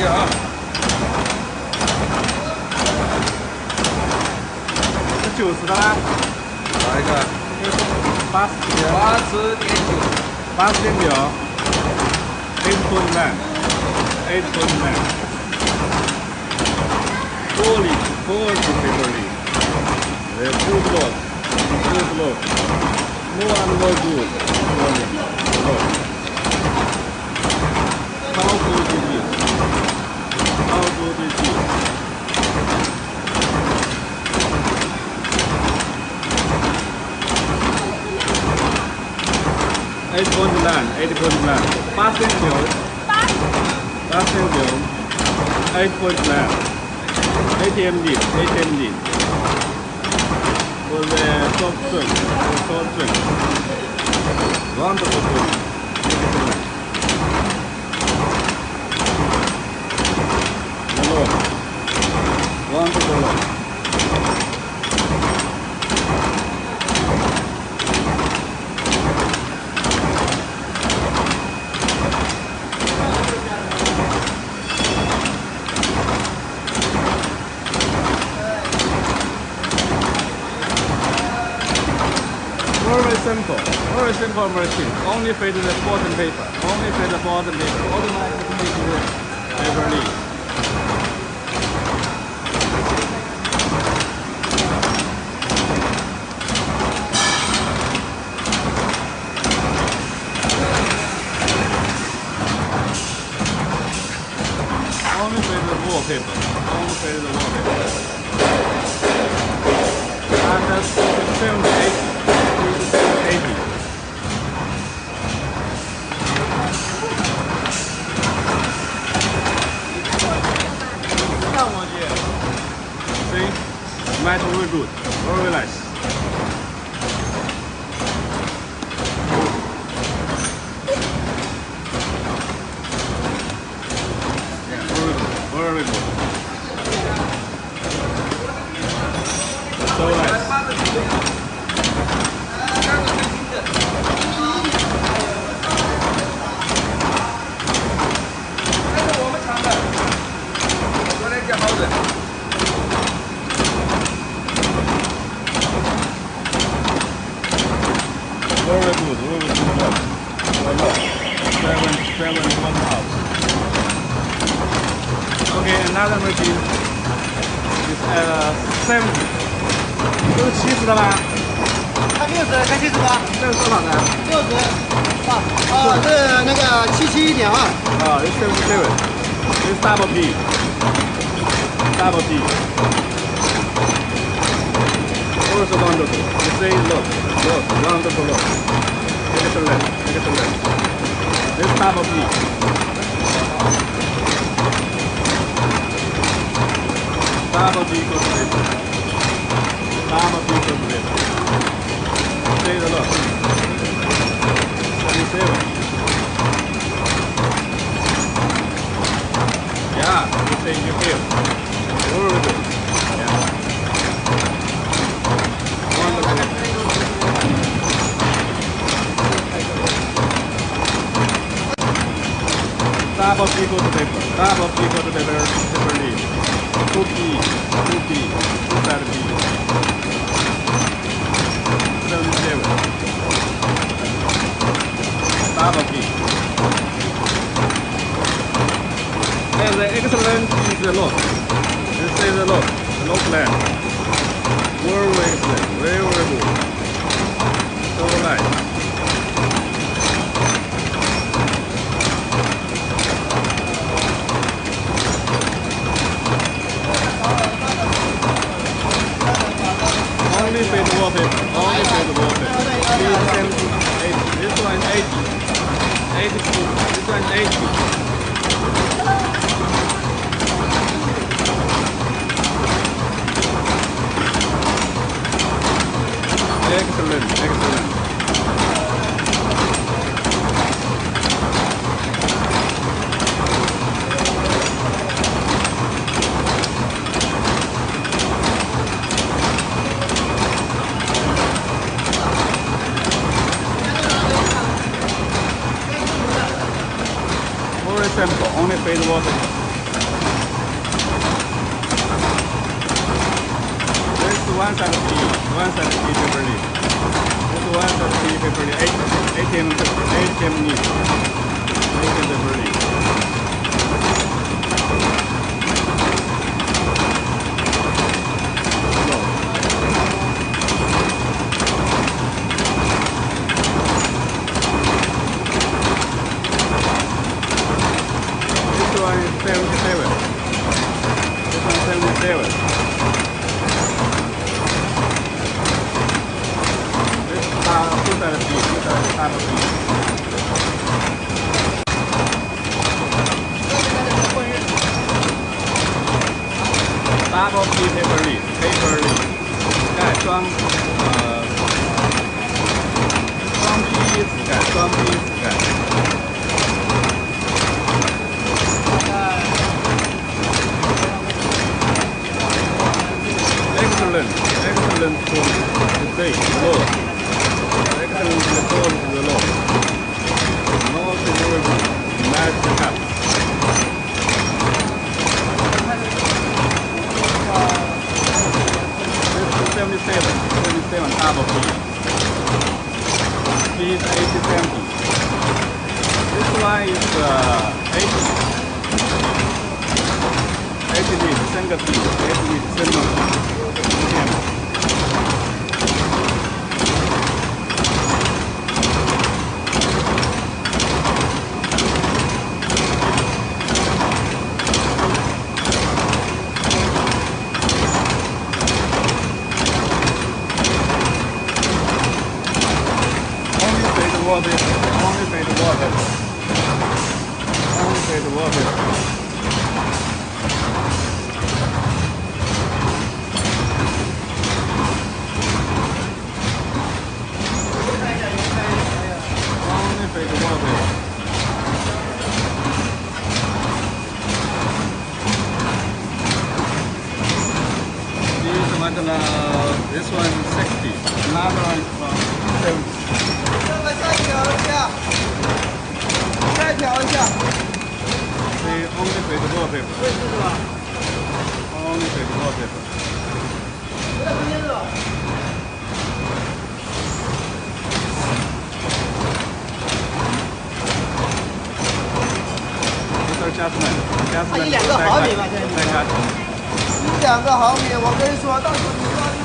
啊。这90的啦，哪一个？80.9 8.9 8.9 40 paper leaf. Good load. More and more good. How good it is. How good it is. Eight point nine. 8.9. ATMD. For the soft drink. Wonderful drink. Hello. Wonderful. Very simple machine. Only feed the bottom paper. Automatically make the paper leaf. Only feed the wallpaper. And that's 70-80. See? Match very good. Very nice. Yeah, very good. So nice. Very good. 7 1 half. Okay, another machine is 70. 这是70的吧？看60，看70吧。这是多少的？60。啊，这那个77.2。啊，这是77。这是 double P。Also wonderful. You say look, wonderful look. Excellent. This double P. Double P goes to paper. Say the look. 77. Yeah, you say you feel. Very good. Yeah. Wonderful. Double P goes to paper. Paper leaf. 2P. 2side P. 77. Double P. And the excellent is the look. This is the look plan. Very excellent, very good. So nice. Only fade wallpaper. This one 80. 82. This one 80. Excellent. Very simple, only fade water. one side P, one side P paper leaf. This is one side P paper leaf, 8 mm neat. 8 mm paper leaf. This one is 77. This one is 77. Two side P, two side half P. Double P paper leaf,盖双批子盖，双批子盖。Excellent tone today, low. Excellent tone to the low. Not favorable, match up. This is 77 double P. P is 80-70. This one is 80 lead, single P, 80 lead, single P. Only fade water. Only fade water. Only fade water. This one is 60. Another one is 70. 再调一下。They only fade wallpaper. 对，是吧？ Only fade wallpaper. 在中间是吧？ Adjustment. 1-2个毫米吧，现在。再加。1-2个毫米，我跟你说，到时候你说。